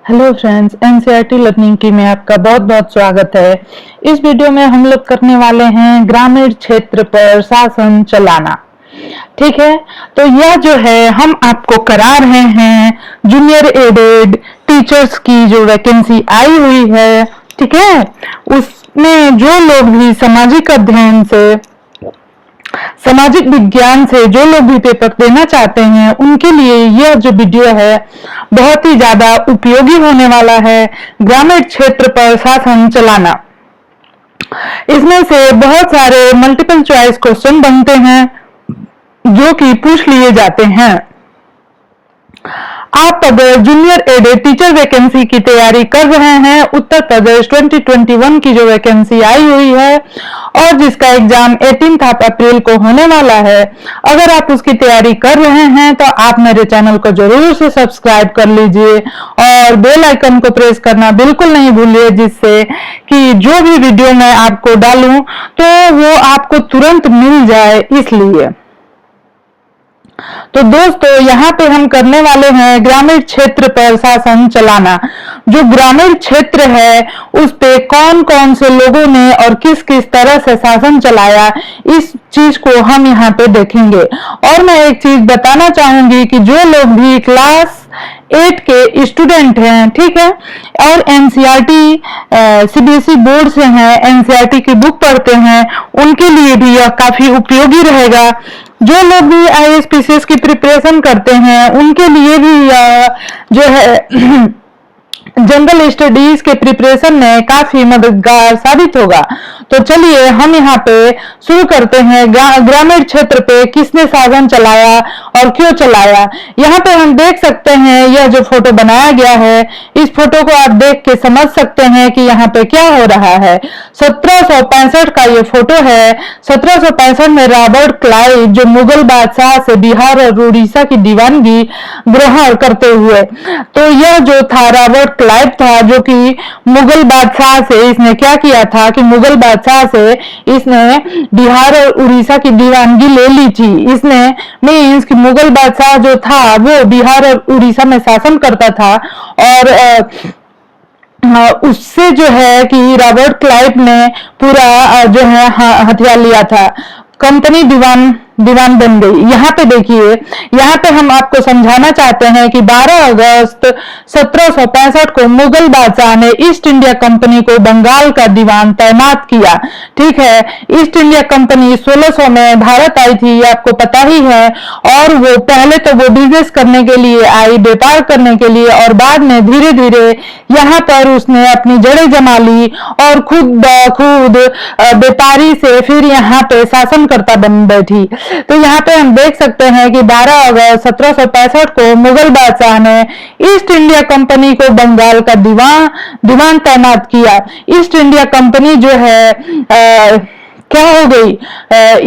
Hello friends, NCERT learning की में आपका बहुत बहुत स्वागत है। इस वीडियो में हम लोग करने वाले हैं ग्रामीण क्षेत्र पर शासन चलाना। ठीक है, तो यह जो है हम आपको करा रहे हैं जूनियर एडेड टीचर्स की जो वैकेंसी आई हुई है। ठीक है, उसमें जो लोग भी सामाजिक अध्ययन से, सामाजिक विज्ञान से जो लोग भी पेपर देना चाहते हैं उनके लिए यह जो वीडियो है बहुत ही ज्यादा उपयोगी होने वाला है। ग्रामीण क्षेत्र पर शासन चलाना, इसमें से बहुत सारे मल्टीपल चॉइस क्वेश्चन बनते हैं जो कि पूछ लिए जाते हैं। आप अगर जूनियर एडेड टीचर वैकेंसी की तैयारी कर रहे हैं, उत्तर प्रदेश 2021 की जो वैकेंसी आई हुई है और जिसका एग्जाम 18 अप्रैल को होने वाला है, अगर आप उसकी तैयारी कर रहे हैं तो आप मेरे चैनल को जरूर से सब्सक्राइब कर लीजिए और बेल आइकन को प्रेस करना बिल्कुल नहीं भूलिए, जिससे कि जो भी वीडियो मैं आपको डालूं तो वो आपको तुरंत मिल जाए। इसलिए तो दोस्तों, यहाँ पे हम करने वाले हैं ग्रामीण क्षेत्र पर शासन चलाना। जो ग्रामीण क्षेत्र है उस पे कौन कौन से लोगों ने और किस किस तरह से शासन चलाया, इस चीज को हम यहाँ पे देखेंगे। और मैं एक चीज बताना चाहूंगी कि जो लोग भी क्लास 8 के स्टूडेंट हैं, ठीक है, और एनसीईआरटी सीबीएसई बोर्ड से हैं, एनसीईआरटी की बुक पढ़ते हैं, उनके लिए भी यह काफी उपयोगी रहेगा। जो लोग भी आईएएस पीसीएस की प्रिपरेशन करते हैं उनके लिए भी जो है जनरल स्टडीज के प्रिपरेशन में काफी मददगार साबित होगा। तो चलिए हम यहाँ पे शुरू करते हैं। ग्रामीण क्षेत्र पे किसने शासन चलाया और क्यों चलाया। यहाँ पे हम देख सकते हैं यह जो फोटो बनाया गया है, इस फोटो को आप देख के समझ सकते हैं कि यहाँ पे क्या हो रहा है। 1765 का ये फोटो है। 1765 में रॉबर्ट क्लाइव जो मुगल बादशाह से बिहार और उड़ीसा की दीवानगी ग्रहण करते हुए, तो यह जो था रॉबर्ट क्लाइव था, जो कि मुगल बादशाह से इसने क्या किया था कि मुगल बादशाह से इसने बिहार और उड़ीसा की दीवानगी ले ली थी। इसने मीन्स कि मुगल बादशाह जो था वो बिहार और उड़ीसा में शासन करता था और उससे जो है कि रॉबर्ट क्लाइव ने पूरा जो है हथियार लिया था। कंपनी दीवान बन गई। यहाँ पे देखिए, यहाँ पे हम आपको समझाना चाहते हैं कि 12 अगस्त 1765 को मुगल बादशाह ने ईस्ट इंडिया कंपनी को बंगाल का दीवान तैनात किया। ठीक है, ईस्ट इंडिया कंपनी 1600 में भारत आई थी, ये आपको पता ही है। और वो पहले तो वो बिजनेस करने के लिए आई, व्यापार करने के लिए, और बाद में धीरे धीरे यहाँ पर उसने अपनी जड़ें जमा ली और खुद व्यापारी से फिर यहाँ पे शासन करता बन बैठी। तो यहाँ पे हम देख सकते हैं कि 12 अगस्त 1765 को मुगल बादशाह ने ईस्ट इंडिया कंपनी को बंगाल का दीवान तैनात किया। ईस्ट इंडिया कंपनी जो है क्या हो गई,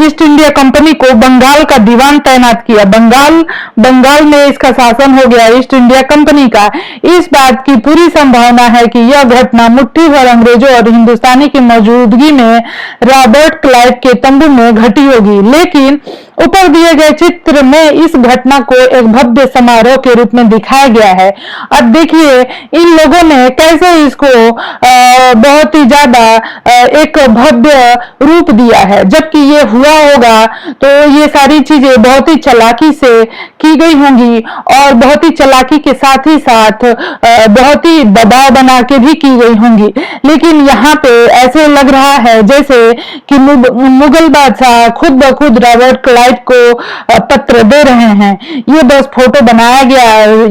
ईस्ट इंडिया कंपनी को बंगाल का दीवान तैनात किया। बंगाल में इसका शासन हो गया ईस्ट इंडिया कंपनी का। इस बात की पूरी संभावना है कि यह घटना मुट्ठी भर अंग्रेजों और हिंदुस्तानी की मौजूदगी में रॉबर्ट क्लाइव के तंबू में घटी होगी, लेकिन ऊपर दिए गए चित्र में इस घटना को एक भव्य समारोह के रूप में दिखाया गया है। अब देखिए इन लोगों ने कैसे इसको बहुत ही ज्यादा एक भव्य रूप दिया है, जबकि ये हुआ होगा तो ये सारी चीजें बहुत ही चालाकी से की गई होंगी और बहुत ही चालाकी के साथ ही साथ बहुत ही दबाव बना के भी की गई होंगी। लेकिन यहाँ पे ऐसे लग रहा है जैसे कि मुगल बादशाह खुद ब खुद रॉबर्ट क्लाइव को पत्र दे रहे हैं। ये बस फोटो बनाया गया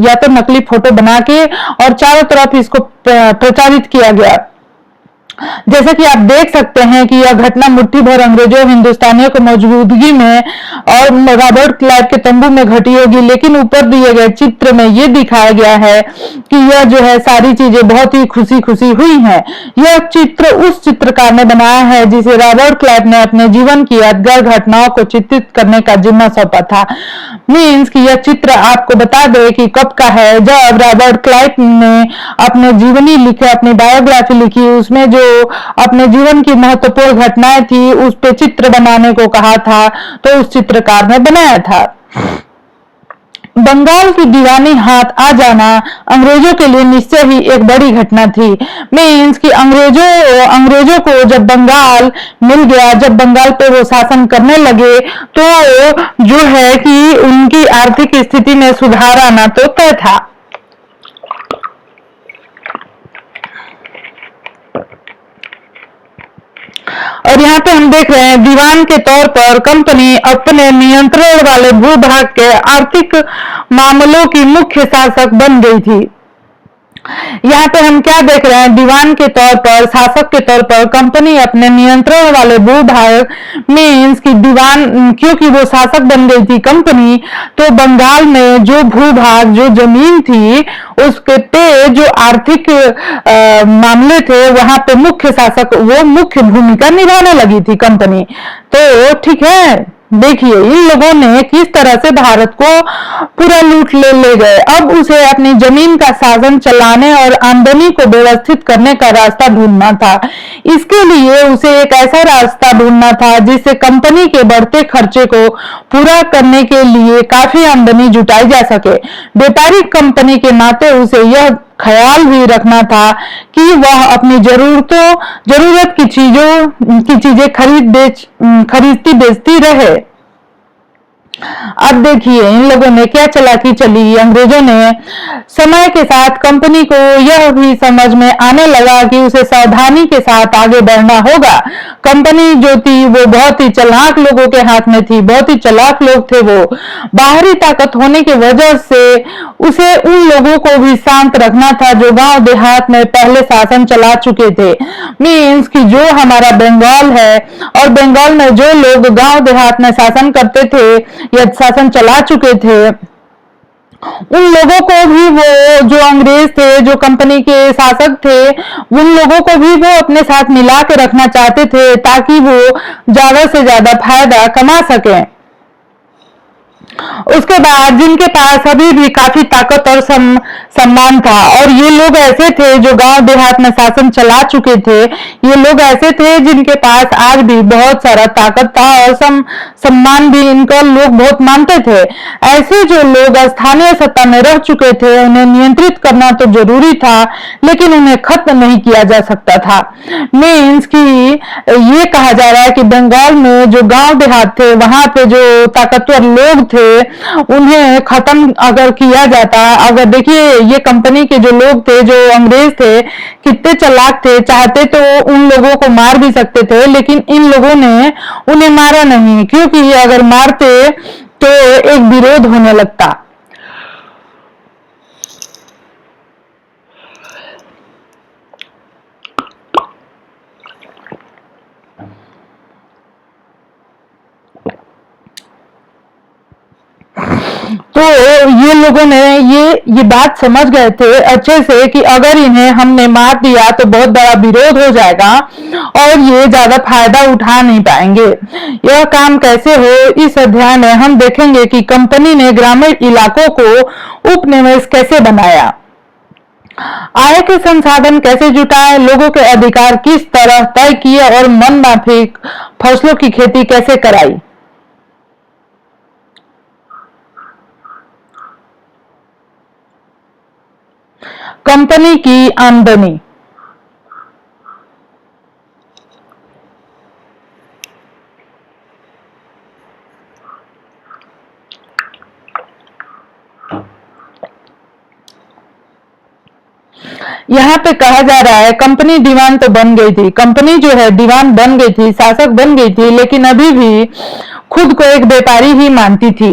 या तो नकली फोटो बना के और चारों तरफ इसको प्रचारित किया गया। जैसा कि आप देख सकते हैं कि यह घटना मुट्ठी भर अंग्रेजों हिंदुस्तानियों की मौजूदगी में और रॉबर्ट क्लाइव के तंबू में घटी होगी, लेकिन ऊपर दिए गए चित्र में यह दिखाया गया है कि यह जो है सारी चीजें बहुत ही खुशी खुशी हुई हैं। यह चित्र उस चित्रकार ने बनाया है जिसे रॉबर्ट क्लाइव ने अपने जीवन की यादगार घटनाओं को चित्रित करने का जिम्मा सौंपा था। मीन्स कि यह चित्र आपको बता दे कि कब का है, जब रॉबर्ट क्लाइव ने अपने जीवनी लिखे, अपनी बायोग्राफी लिखी, उसमें जो अपने जीवन की महत्वपूर्ण घटनाएं थी उस पे चित्र बनाने को कहा था, तो उस चित्रकार ने बनाया था। बंगाल की दीवानी हाथ आ जाना अंग्रेजों के लिए निश्चय ही एक बड़ी घटना थी। मीन्स कि अंग्रेजों को जब बंगाल मिल गया, जब बंगाल पे वो शासन करने लगे, तो जो है कि उनकी आर्थिक स्थिति में सुधार आना तो तय था। और यहाँ पे हम देख रहे हैं दीवान के तौर पर कंपनी अपने नियंत्रण वाले भूभाग के आर्थिक मामलों की मुख्य शासक बन गई थी। यहाँ पे हम क्या देख रहे हैं, दीवान के तौर पर, शासक के तौर पर कंपनी अपने नियंत्रण वाले भूभाग, मीन्स कि दीवान, क्योंकि वो शासक बन गई थी कंपनी, तो बंगाल में जो भूभाग, जो जमीन थी, उसके पे जो आर्थिक मामले थे, वहां पे मुख्य शासक, वो मुख्य भूमिका निभाने लगी थी कंपनी। तो ठीक है, देखिए इन लोगों ने किस तरह से भारत को पूरा लूट ले गए। अब उसे अपनी जमीन का शासन चलाने और आमदनी को व्यवस्थित करने का रास्ता ढूंढना था। इसके लिए उसे एक ऐसा रास्ता ढूंढना था जिससे कंपनी के बढ़ते खर्चे को पूरा करने के लिए काफी आमदनी जुटाई जा सके। व्यापारिक कंपनी के नाते उसे यह ख्याल भी रखना था कि वह अपनी जरूरत की चीजें खरीदती बेचती रहे। अब देखिए इन लोगों ने क्या चालाकी चली। अंग्रेजों ने समय के साथ कंपनी को यह भी समझ में आने लगा कि उसे सावधानी के साथ आगे बढ़ना होगा। कंपनी जो थी वो बहुत ही चालाक लोगों के हाथ में थी, बहुत ही चालाक लोग थे वो। बाहरी ताकत होने की वजह से उसे उन लोगों को भी शांत रखना था जो गांव देहात में पहले शासन चला चुके थे। मीन्स कि जो हमारा बंगाल है, और बंगाल में जो लोग गांव देहात में शासन करते थे या शासन चला चुके थे, उन लोगों को भी, वो जो अंग्रेज थे, जो कंपनी के शासक थे, उन लोगों को भी वो अपने साथ मिला के रखना चाहते थे ताकि वो ज्यादा से ज्यादा फायदा कमा सकें। उसके बाद जिनके पास अभी भी काफी ताकत और सम्मान था, और ये लोग ऐसे थे जो गांव देहात में शासन चला चुके थे, ये लोग ऐसे थे जिनके पास आज भी बहुत सारा ताकत था और सम्मान भी इनका लोग बहुत मानते थे। ऐसे जो लोग स्थानीय सत्ता में रह चुके थे, उन्हें नियंत्रित करना तो जरूरी था, लेकिन उन्हें खत्म नहीं किया जा सकता था। मीन्स कि ये कहा जा रहा है कि बंगाल में जो गांव देहात थे, वहां पे जो ताकतवर लोग थे, उन्हें खत्म अगर किया जाता, अगर देखिए ये कंपनी के जो लोग थे, जो अंग्रेज थे, कितने चालाक थे, चाहते तो उन लोगों को मार भी सकते थे, लेकिन इन लोगों ने उन्हें मारा नहीं, क्योंकि अगर मारते तो एक विरोध होने लगता। तो ये लोगों ने ये बात समझ गए थे अच्छे से कि अगर इन्हें हमने मार दिया तो बहुत बड़ा विरोध हो जाएगा और ये ज्यादा फायदा उठा नहीं पाएंगे। यह काम कैसे हो, इस अध्याय में हम देखेंगे कि कंपनी ने ग्रामीण इलाकों को उपनिवेश कैसे बनाया, आय के संसाधन कैसे जुटाए, लोगों के अधिकार किस तरह तय किए और मन माफिक फसलों की खेती कैसे कराई। कंपनी की आमदनी। यहाँ पे कहा जा रहा है कंपनी दीवान तो बन गई थी, कंपनी जो है दीवान बन गई थी, शासक बन गई थी, लेकिन अभी भी खुद को एक व्यापारी ही मानती थी।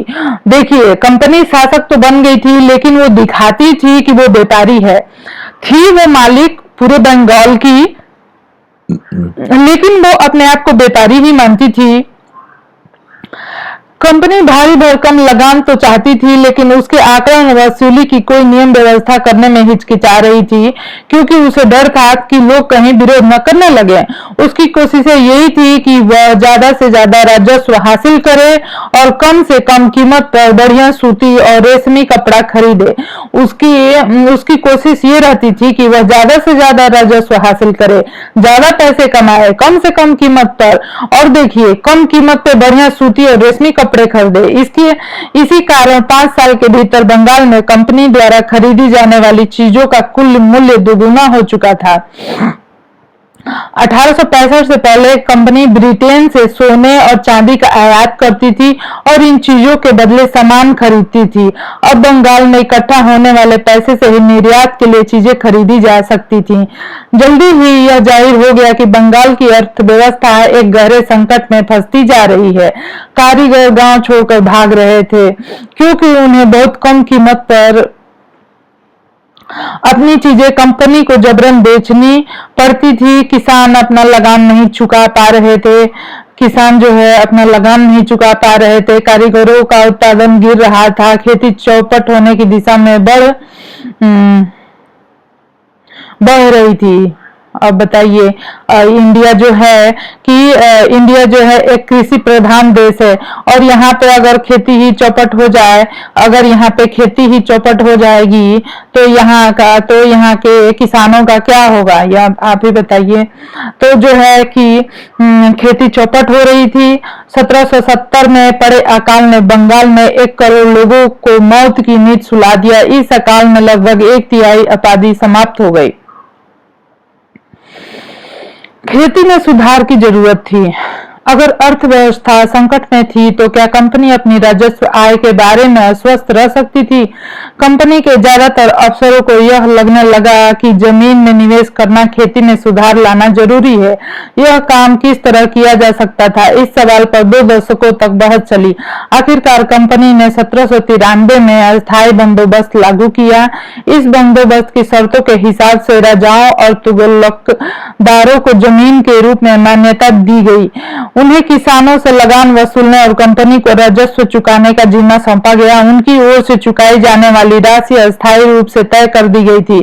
देखिए कंपनी शासक तो बन गई थी, लेकिन वो दिखाती थी कि वो व्यापारी है, थी वो मालिक पूरे बंगाल की, लेकिन वो अपने आप को व्यापारी ही मानती थी। कंपनी भारी भरकम लगान तो चाहती थी, लेकिन उसके आंकड़न वसूली की कोई नियम व्यवस्था करने में हिचकिचा रही थी, क्योंकि उसे डर था कि लोग कहीं विरोध न करने लगे। उसकी कोशिशें यही थी कि वह ज्यादा से ज्यादा राजस्व हासिल करे और कम से कम कीमत पर बढ़िया सूती और रेशमी कपड़ा खरीदे। उसकी कोशिश ये रहती थी कि वह ज्यादा से ज्यादा राजस्व हासिल करे, ज्यादा पैसे कमाए कम से कम कीमत पर। और देखिए कम कीमत पे बढ़िया सूती और रेशमी कपड़े खरीदे। इसी कारण 5 साल के भीतर बंगाल में कंपनी द्वारा खरीदी जाने वाली चीजों का कुल मूल्य दोगुना हो चुका था। 1865 से पहले कंपनी ब्रिटेन से सोने और चांदी का आयात करती थी और इन चीजों के बदले सामान खरीदती थी। अब बंगाल में इकट्ठा होने वाले पैसे से ही निर्यात के लिए चीजें खरीदी जा सकती थी। जल्दी ही यह जाहिर हो गया कि बंगाल की अर्थव्यवस्था एक गहरे संकट में फंसती जा रही है। कारीगर गांव छोड़कर भाग रहे थे क्योंकि उन्हें बहुत कम कीमत पर अपनी चीजें कंपनी को जबरन बेचनी पड़ती थी। किसान अपना लगान नहीं चुका पा रहे थे। कारीगरों का उत्पादन गिर रहा था। खेती चौपट होने की दिशा में बढ़ रही थी। अब बताइए, इंडिया जो है एक कृषि प्रधान देश है और यहाँ पे अगर खेती ही चौपट हो जाएगी तो यहाँ के किसानों का क्या होगा, या आप ही बताइए। तो जो है कि खेती चौपट हो रही थी। 1770 में पड़े अकाल ने बंगाल में 1 करोड़ लोगों को मौत की नींद सुला दिया। इस अकाल में लगभग 1/3 आबादी समाप्त हो गई। खेती में सुधार की जरूरत थी। अगर अर्थव्यवस्था संकट में थी तो क्या कंपनी अपनी राजस्व आय के बारे में अस्वस्थ रह सकती थी? कंपनी के ज्यादातर अफसरों को यह लगने लगा कि जमीन में निवेश करना, खेती में सुधार लाना जरूरी है। यह काम किस तरह किया जा सकता था, इस सवाल पर 2 दशकों तक बहस चली। आखिरकार कंपनी ने 1793 में अस्थायी बंदोबस्त लागू किया। इस बंदोबस्त की शर्तों के हिसाब से राजाओं और तुगलकदारों को जमीन के रूप में मान्यता दी गई। उन्हें किसानों से लगान वसूलने और कंपनी को राजस्व चुकाने का जिम्मा सौंपा गया। उनकी ओर से चुकाई जाने वाली राशि अस्थायी रूप से तय कर दी गई थी।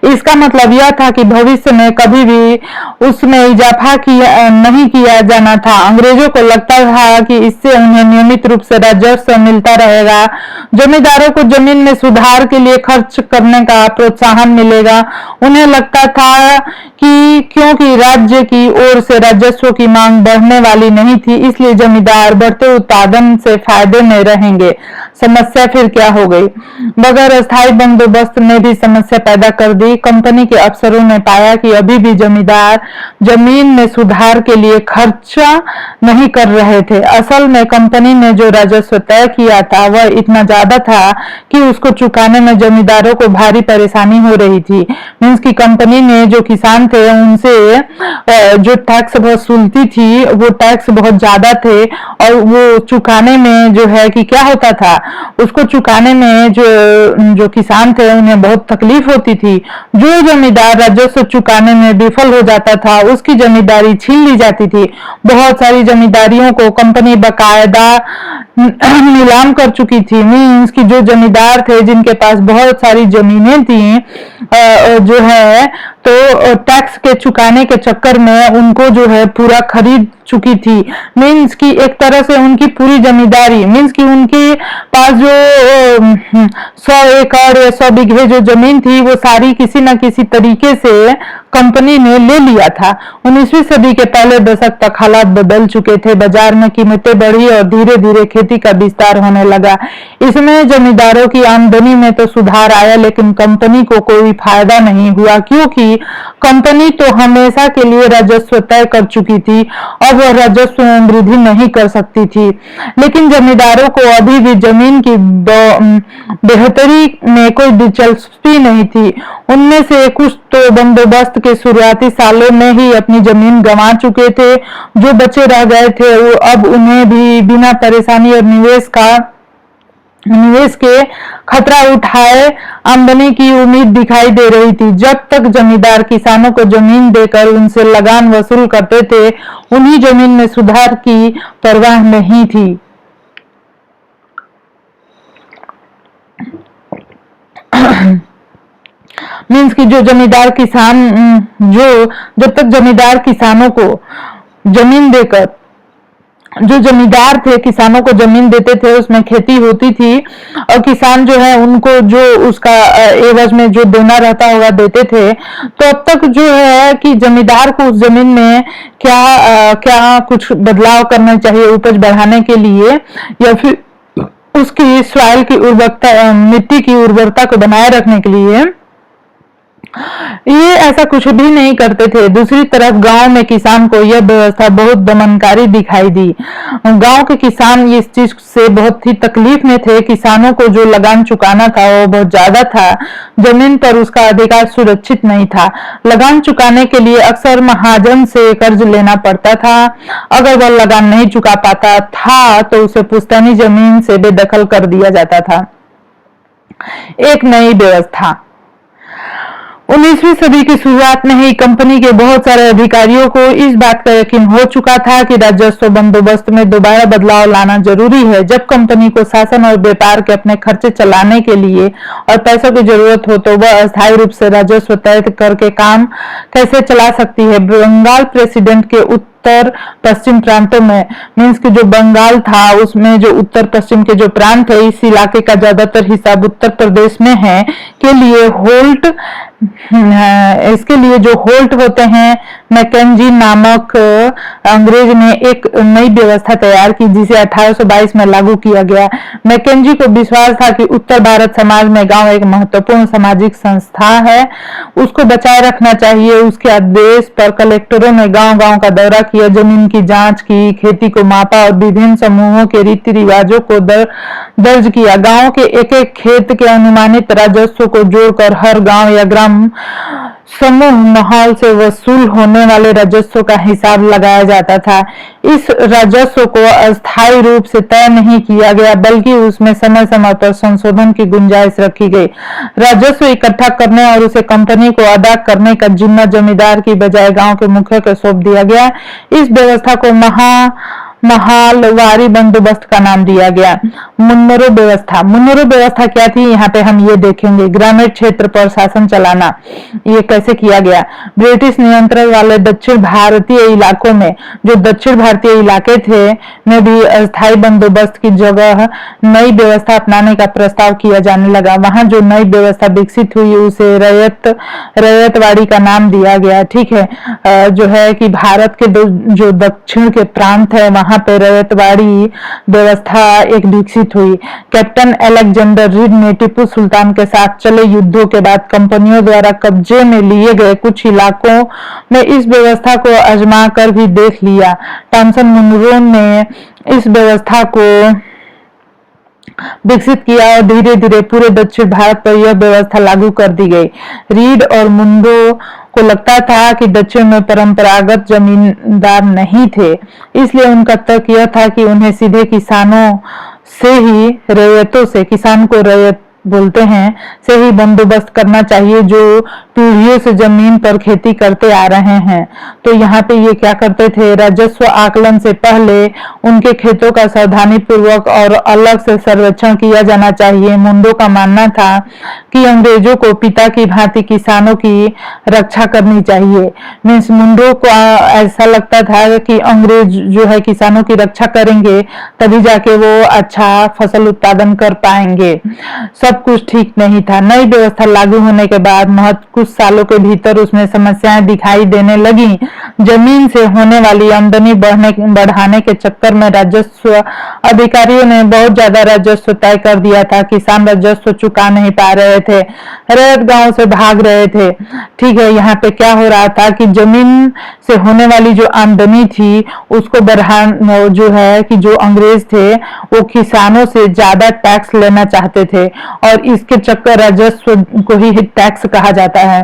इसका मतलब यह था कि भविष्य में कभी भी उसमें इजाफा नहीं किया जाना था। अंग्रेजों को लगता था कि इससे उन्हें नियमित रूप से राजस्व मिलता रहेगा। जमींदारों को जमीन में सुधार के लिए खर्च करने का प्रोत्साहन मिलेगा। उन्हें लगता था कि क्योंकि राज्य की ओर से राजस्व की मांग बढ़ने वाली नहीं थी, इसलिए जमींदार बढ़ते उत्पादन से फायदे में रहेंगे। समस्या फिर क्या हो गई? बगैर अस्थायी बंदोबस्त ने भी समस्या पैदा कर दी। कंपनी के अफसरों ने पाया कि अभी भी जमींदार जमीन में सुधार के लिए खर्चा नहीं कर रहे थे। असल में कंपनी ने जो राजस्व तय किया था वह इतना ज्यादा था कि उसको चुकाने में जमींदारों को भारी परेशानी हो रही थी। मींस की कंपनी ने जो किसान थे उनसे जो टैक्स वसूलती थी वो टैक्स बहुत ज्यादा थे और वो चुकाने में जो है कि क्या होता था, उसको चुकाने में जो किसान थे उन्हें बहुत तकलीफ होती थी। जो जमींदार राजस्व चुकाने में विफल हो जाता था उसकी जमींदारी छीन ली जाती थी। बहुत सारी जमींदारियों को कंपनी बकायदा नीलाम कर चुकी थी। मींस की जो जमींदार थे जिनके पास बहुत सारी जमीनें थी जो है तो टैक्स के चुकाने के चक्कर में उनको जो है पूरा खरीद चुकी थी। मींस की एक तरह से उनकी पूरी जमींदारी, मींस की उनके पास जो 100 एकड़ या 100 बीघे जो जमीन थी वो सारी किसी न किसी तरीके से कंपनी ने ले लिया था। 19वीं सदी के पहले दशक तक हालात बदल चुके थे। बाजार में कीमतें बढ़ी और धीरे धीरे खेती का विस्तार होने लगा। इसमें जमींदारों की आमदनी में तो सुधार आया लेकिन कंपनी को कोई फायदा नहीं हुआ क्योंकि कंपनी तो हमेशा के लिए राजस्व तय कर चुकी थी और वह राजस्व में वृद्धि नहीं कर सकती थी। लेकिन जमींदारों को अभी भी जमीन की बेहतरी में कोई दिलचस्पी नहीं थी। उनमें से कुछ तो बंदोबस्त के शुरुआती सालों में ही अपनी जमीन गंवा चुके थे। जो बचे रह गए थे वो अब उन्हें भी बिना परेशानी और निवेश के खतरा उठाए आमदनी की उम्मीद दिखाई दे रही थी। जब तक जमींदार किसानों को जमीन देकर उनसे लगान वसूल करते थे उन्हीं जमीन में सुधार की परवाह नहीं थी। मींस की जो जमींदार किसान जब तक जमींदार किसानों को जमीन देकर जो जमींदार थे किसानों को जमीन देते थे, उसमें खेती होती थी और किसान जो है उनको जो उसका एवज में जो देना रहता होगा देते थे। तो अब तक जो है कि जमींदार को उस जमीन में क्या कुछ बदलाव करना चाहिए उपज बढ़ाने के लिए, या फिर उसकी सॉइल की उर्वरता, मिट्टी की उर्वरता को बनाए रखने के लिए, ये ऐसा कुछ भी नहीं करते थे। दूसरी तरफ गांव में किसान को यह व्यवस्था बहुत दमनकारी दिखाई दी। गांव के किसान इस चीज से बहुत ही तकलीफ में थे। किसानों को जो लगान चुकाना था वो बहुत ज्यादा था। जमीन पर उसका अधिकार सुरक्षित नहीं था। लगान चुकाने के लिए अक्सर महाजन से कर्ज लेना पड़ता था। अगर वह लगान नहीं चुका पाता था तो उसे पुश्तैनी जमीन से बेदखल कर दिया जाता था। एक नई व्यवस्था 19वीं सदी की शुरुआत में ही कंपनी के बहुत सारे अधिकारियों को इस बात का यकीन हो चुका था कि राजस्व बंदोबस्त में दोबारा बदलाव लाना जरूरी है। जब कंपनी को शासन और व्यापार के अपने खर्चे चलाने के लिए और पैसों की जरूरत हो तो वह अस्थायी रूप से राजस्व तय करके काम कैसे चला सकती है। बंगाल प्रेसिडेंट के उत्तर पश्चिम प्रांतों में, मीन्स कि जो बंगाल था उसमें जो उत्तर पश्चिम के जो प्रांत है, इस इलाके का ज्यादातर हिस्सा उत्तर प्रदेश में है, के लिए होल्ट, इसके लिए जो होल्ट होते हैं, मैकेंजी नामक अंग्रेज ने एक नई व्यवस्था तैयार की जिसे 1822 में लागू किया गया। मैकेंजी को विश्वास था कि उत्तर भारत समाज में गांव एक महत्वपूर्ण सामाजिक संस्था है, उसको बचाए रखना चाहिए। उसके आदेश पर कलेक्टरों ने गांव-गांव का दौरा किया, जमीन की जांच की, खेती को मापा और विभिन्न समूहों के रीति रिवाजों को दर्ज किया। गांव के एक-एक खेत के अनुमानित राजस्व को जोड़कर हर गांव या ग्राम समूह माहौल से वसूल होने वाले राजस्व का हिसाब लगाया जाता था। इस राजस्व को अस्थायी रूप से तय नहीं किया गया बल्कि उसमें समय समय पर संशोधन की गुंजाइश रखी गई। राजस्व इकट्ठा करने और उसे कंपनी को अदा करने का जिम्मा जमींदार की बजाय गांव के मुखिया को सौंप दिया गया। इस व्यवस्था को महालवारी बंदोबस्त का नाम दिया गया। मुन्नरो व्यवस्था, मुन्नरो व्यवस्था क्या थी यहाँ पे हम ये देखेंगे। ग्रामीण क्षेत्र पर शासन चलाना, ये कैसे किया गया। ब्रिटिश नियंत्रण वाले दक्षिण भारतीय इलाकों में, जो दक्षिण भारतीय इलाके थे, में भी अस्थायी बंदोबस्त की जगह नई व्यवस्था अपनाने का प्रस्ताव किया जाने लगा। वहां जो नई व्यवस्था विकसित हुई उसे रैयतवाड़ी का नाम दिया गया। ठीक है, जो है कि भारत के जो दक्षिण के प्रांत है वहां पे रैयतवाड़ी व्यवस्था एक विकसित हुई। कैप्टन अलेक्जेंडर रीड ने टिप्पू सुल्तान के साथ चले युद्धों के बाद कंपनियों द्वारा कब्जे में लिए गए कुछ इलाकों में इस व्यवस्था को आजमा कर भी देख लिया। थॉमसन मुनरो ने इस व्यवस्था को विकसित किया और धीरे धीरे पूरे दक्षिण भारत पर यह व्यवस्था लागू कर दी गई। रीड और मुनरो को लगता था कि दक्षिण में परंपरागत जमींदार नहीं थे, इसलिए उनका तर्क यह था कि उन्हें सीधे किसानों से ही, रैयतों से, किसान को रैयत बोलते हैं, से ही बंदोबस्त करना चाहिए जो पीढ़ियों से जमीन पर खेती करते आ रहे हैं। तो यहाँ पे ये क्या करते थे, राजस्व आकलन से पहले उनके खेतों का सावधानी पूर्वक और अलग से सर्वेक्षण किया जाना चाहिए। मुंडो का मानना था कि अंग्रेजों को पिता की भांति किसानों की रक्षा करनी चाहिए। मीन्स मुंडो को ऐसा लगता था कि अंग्रेज जो है किसानों की रक्षा करेंगे तभी जाके वो अच्छा फसल उत्पादन कर पाएंगे। सब कुछ ठीक नहीं था। नई व्यवस्था लागू होने के बाद कुछ सालों के भीतर उसमें समस्याएं दिखाई देने लगी। जमीन से होने वाली आमदनी बढ़ाने के चक्कर में राजस्व अधिकारियों ने बहुत ज्यादा राजस्व तय कर दिया था। किसान राजस्व चुका नहीं पा रहे थे, रैयत गांव से भाग रहे थे। ठीक है, यहाँ पे क्या हो रहा था कि जमीन से होने वाली जो आमदनी थी उसको बढ़ाना, जो है कि जो अंग्रेज थे वो किसानों से ज्यादा टैक्स लेना चाहते थे और इसके चक्कर, राजस्व को ही टैक्स कहा जाता है।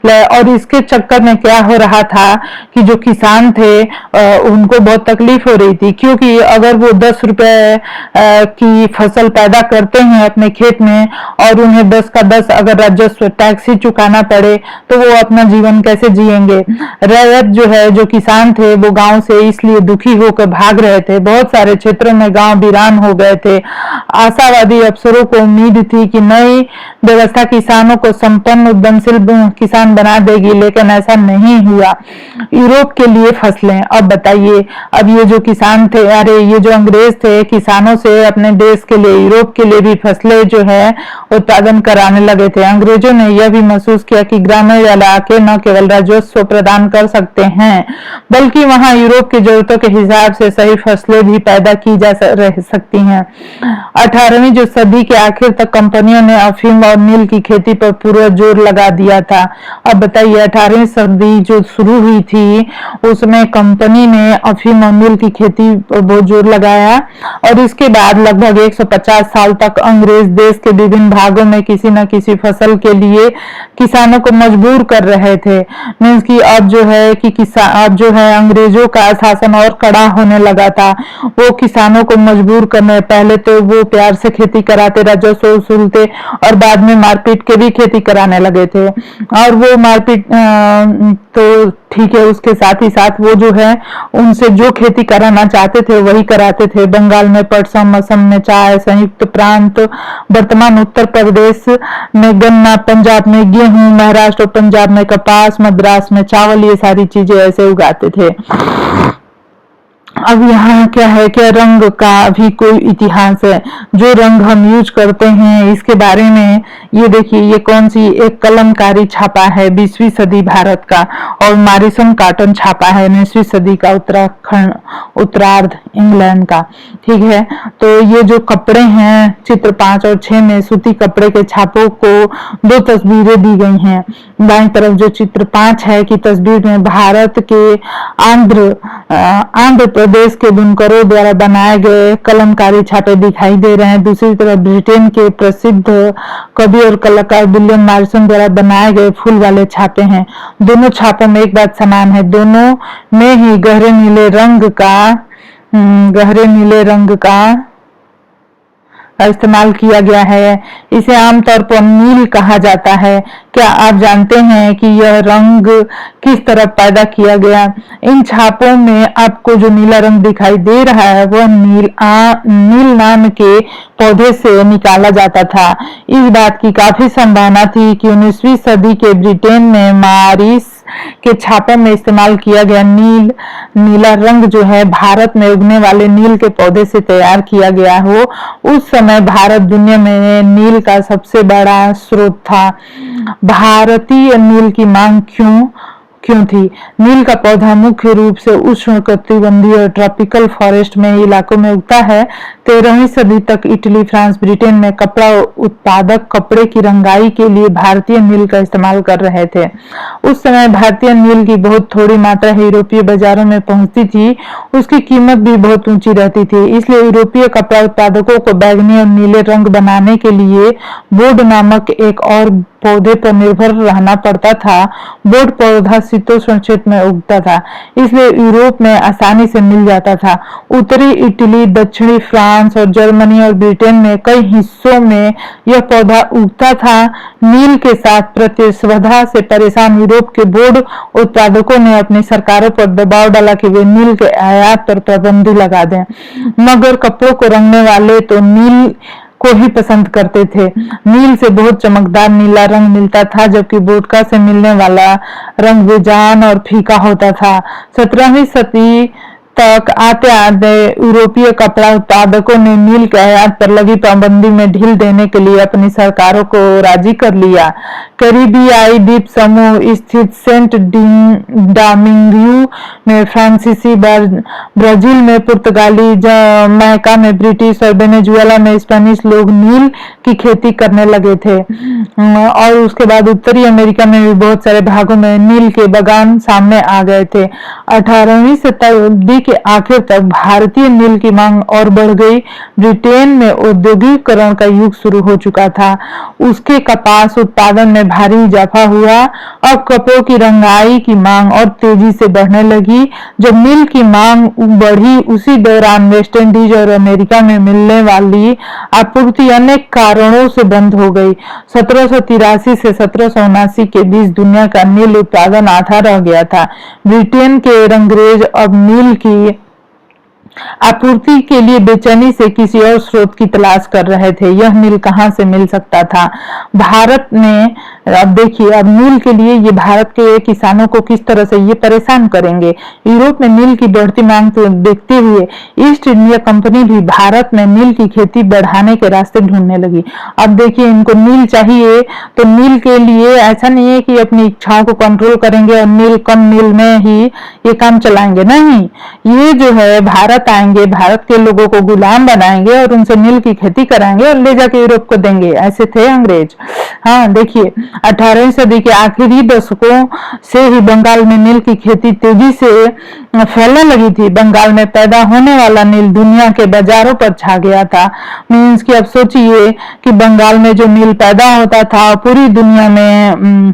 और इसके चक्कर में क्या हो रहा था कि जो किसान थे उनको बहुत तकलीफ हो रही थी, क्योंकि अगर वो 10 रुपए की फसल पैदा करते हैं अपने खेत में और उन्हें 10 का 10 अगर राजस्व टैक्स ही चुकाना पड़े तो वो अपना जीवन कैसे जिएंगे। रैयत जो है, जो किसान थे, वो गांव से इसलिए दुखी होकर भाग रहे थे। बहुत सारे क्षेत्रों में गांव वीरान हो गए थे। आशावादी अफसरों को उम्मीद थी थी कि नई व्यवस्था किसानों को संपन्न उद्यमशील किसान बना देगी, लेकिन ऐसा नहीं हुआ। यूरोप के लिए फसलें, अब बताइए, अब ये जो किसान थे, अरे ये जो अंग्रेज थे, किसानों से अपने देश के लिए, यूरोप के लिए भी फसलें जो है उत्पादन कराने लगे थे। अंग्रेजों ने यह भी महसूस किया कि ग्रामीण इलाके न केवल राजस्व प्रदान कर सकते हैं, बल्कि वहां यूरोप की जरूरतों के हिसाब से सही फसलें भी पैदा की जा रह सकती हैं। 18वीं जो सदी के आखिर तक कंपनियों ने अफीम और नील की खेती पर पूरा जोर लगा दिया था। अब बताइए, 18वीं सदी जो शुरू हुई थी उसमें कंपनी ने अफीम और नील की खेती पर बहुत जोर लगाया, और इसके बाद लगभग 150 साल तक अंग्रेज देश के विभिन्न भागों में किसी न किसी फसल के लिए किसानों को मजबूर कर रहे थे। मीन्स की अब जो है कि अब जो है अंग्रेजों का शासन और कड़ा होने लगा था। वो किसानों को मजबूर करने, पहले तो वो प्यार से खेती कराते, राजस्व वसूलते, और बाद में मारपीट के भी खेती कराने लगे थे। और वो मारपीट तो ठीक है, उसके साथ ही साथ वो जो है उनसे जो खेती कराना चाहते थे वही कराते थे। बंगाल में पटसम, असम में चाय, संयुक्त प्रांत वर्तमान उत्तर प्रदेश में गन्ना, पंजाब में गेहूं, महाराष्ट्र और पंजाब में कपास, मद्रास में चावल, ये सारी चीजें ऐसे उगाते थे। अब यहाँ क्या है कि रंग का भी कोई इतिहास है। जो रंग हम यूज करते हैं इसके बारे में ये देखिए, ये कौन सी एक कलमकारी छापा है 20वीं सदी भारत का, और मारिसन कॉटन छापा है 19वीं सदी का उत्तरार्ध इंग्लैंड का। ठीक है, तो ये जो कपड़े हैं चित्र 5 और 6 में सूती कपड़े के छापों को 2 तस्वीरें दी गई हैं। दाईं तरफ जो चित्र 5 है की तस्वीर में भारत के आंध्र प्रदेश के बुनकरों द्वारा बनाए गए कलमकारी छापे दिखाई दे रहे हैं। दूसरी तरफ ब्रिटेन के प्रसिद्ध कवि और कलाकार विलियम मॉरिसन द्वारा बनाए गए फूल वाले छापे हैं। दोनों छापों में एक बात समान है, दोनों में ही गहरे नीले रंग का इस्तेमाल किया गया है। इसे आमतौर पर नील कहा जाता है। क्या आप जानते हैं कि यह रंग किस तरह पैदा किया गया? इन छापों में आपको जो नीला रंग दिखाई दे रहा है वह नील नाम के पौधे से निकाला जाता था। इस बात की काफी संभावना थी कि 19वीं सदी के ब्रिटेन में मारिस के छापों में इस्तेमाल किया गया नीला रंग जो है भारत में उगने वाले नील के पौधे से तैयार किया गया हो। उस समय भारत दुनिया में नील का सबसे बड़ा स्रोत था। भारतीय नील की मांग क्यों थी? नील का पौधा मुख्य रूप से उष्णकटिबंधीय और ट्रॉपिकल फॉरेस्ट में इलाकों में उगता है। 13वीं सदी तक इटली, फ्रांस, ब्रिटेन में कपड़ा उत्पादक कपड़े की रंगाई के लिए भारतीय नील का इस्तेमाल कर रहे थे। उस समय भारतीय नील की बहुत थोड़ी मात्रा यूरोपीय बाजारों में पहुंचती थी। उसकी कीमत भी बहुत ऊंची रहती थी, इसलिए यूरोपीय कपड़ा उत्पादकों को बैंगनी और नीले रंग बनाने के लिए बोर्ड नामक एक और पौधे पर निर्भर रहना पड़ता था। बोर्ड पौधा शीतोष्ण क्षेत्र में उगता था, इसलिए यूरोप में आसानी से मिल जाता था। उत्तरी इटली, दक्षिणी फ्रांस और जर्मनी और ब्रिटेन में कई हिस्सों में यह पौधा उगता था। नील के साथ प्रतिस्पर्धा से परेशान यूरोप के बोर्ड उत्पादकों ने अपनी सरकारों पर दबाव डाला कि वे नील के आयात पर पाबंदी लगा दें, मगर कपड़ों को रंगने वाले तो नील को ही पसंद करते थे। नील से बहुत चमकदार नीला रंग मिलता था, जबकि वोडका से मिलने वाला रंग बेजान और फीका होता था। 17वीं सदी तक आते आते यूरोपीय कपड़ा उत्पादकों ने नील के आयात पर लगी पाबंदी में ढील देने के लिए अपनी सरकारों को राजी कर लिया। कैरिबियाई द्वीप समूह स्थित सेंट डोमिंगो में फ्रांसीसी, ब्राजील में पुर्तगाली, जमैका में ब्रिटिश और वेनेजुएला में स्पेनिश लोग नील की खेती करने लगे थे। और उसके बाद उत्तरी अमेरिका में भी बहुत सारे भागों में नील के बागान सामने आ गए थे। 18वीं शताब्दी के आखिर तक भारतीय नील की मांग और बढ़ गई। ब्रिटेन में औद्योगिकरण का युग शुरू हो चुका था। उसके कपास उत्पादन में भारी इजाफा हुआ। अब कपड़ों की रंगाई की मांग और तेजी से बढ़ने लगी। जब नील की मांग बढ़ी, उसी दौरान वेस्ट इंडीज और अमेरिका में मिलने वाली आपूर्ति अनेक कारणों से बंद हो गई। 1783 से 1779 के बीच दुनिया का नील उत्पादन आधा रह गया था। ब्रिटेन के अंग्रेज अब नील की आपूर्ति के लिए बेचैनी से किसी और स्रोत की तलाश कर रहे थे। यह नील कहां से मिल सकता था? भारत में अब देखिए, अब नील के लिए ये भारत के किसानों को किस तरह से ये परेशान करेंगे। यूरोप में नील की बढ़ती मांग को देखते हुए ईस्ट इंडिया कंपनी भी भारत में नील की खेती बढ़ाने के रास्ते ढूंढने लगी। अब देखिए, इनको नील चाहिए तो नील के लिए ऐसा नहीं है कि अपनी इच्छाओं को कंट्रोल करेंगे और कम नील में ही ये काम चलाएंगे, नहीं। ये जो है भारत आएंगे, भारत के लोगों को गुलाम बनाएंगे और उनसे नील की खेती कराएंगे और ले जाके यूरोप को देंगे। ऐसे थे अंग्रेज। हाँ देखिए, 18वीं सदी के आखिरी दशकों से ही बंगाल में नील की खेती तेजी से फैलने लगी थी। बंगाल में पैदा होने वाला नील दुनिया के बाजारों पर छा गया था। मीन्स कि अब सोचिए कि बंगाल में जो नील पैदा होता था पूरी दुनिया में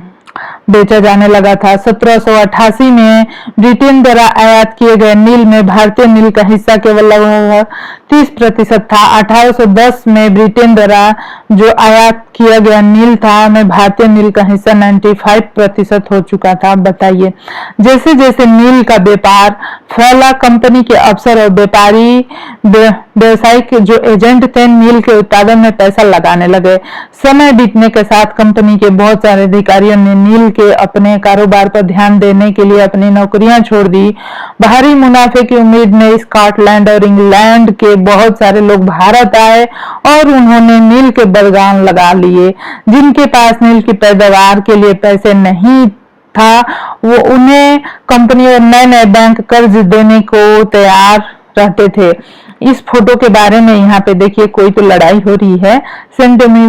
बेचा जाने लगा था। 1788 में ब्रिटेन द्वारा आयात किए गए नील में भारतीय नील का हिस्सा केवल लगभग 30% था। 1810 में ब्रिटेन द्वारा जो आयात किया गया नील था में भारतीय नील का हिस्सा 95% हो चुका था। बताइए, जैसे जैसे नील का व्यापार फैला, कंपनी के अफसर और व्यापारी व्यवसायिक जो एजेंट थे नील के उत्पादन में पैसा लगाने लगे। समय बीतने के साथ कंपनी के बहुत सारे अधिकारियों ने नील के अपने कारोबार पर ध्यान देने के लिए अपनी नौकरियां छोड़ दी। भारी मुनाफे की उम्मीद में स्कॉटलैंड और इंग्लैंड के बहुत सारे लोग भारत आए और उन्होंने नील के बागान लगा लिए। जिनके पास नील की पैदावार के लिए पैसे नहीं था, वो उन्हें कंपनी और नए नए बैंक कर्ज देने को तैयार रहते थे। इस फोटो के बारे में यहाँ पे देखिए, कोई तो लड़ाई हो रही है। सेंट ने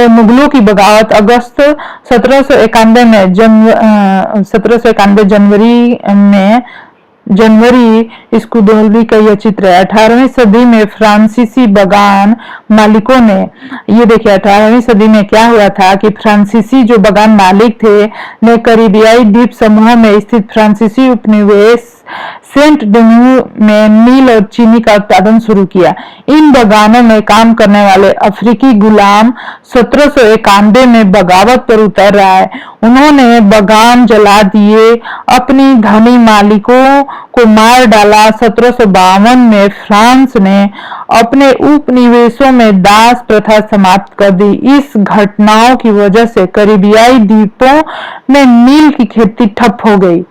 मुगलों की बगावत अगस्त 1791 में 1791 जनवरी स्कूदोल्वी का यह चित्र है। 18वीं सदी में फ्रांसीसी बगान मालिकों ने, ये देखिए 18वीं सदी में क्या हुआ था कि फ्रांसीसी जो बगान मालिक थे ने करीबियाई द्वीप समूह में स्थित फ्रांसीसी उपनिवेश सेंट डोमिनिक में नील और चीनी का उत्पादन शुरू किया। इन बगानों में काम करने वाले अफ्रीकी गुलाम 1791 में बगावत पर उतर आए। उन्होंने बगान जला दिए, अपनी धनी मालिकों को मार डाला। 1752 में फ्रांस ने अपने उपनिवेशों में दास प्रथा समाप्त कर दी। इस घटनाओं की वजह से करीबियाई द्वीपों में नील की खेती ठप हो गई,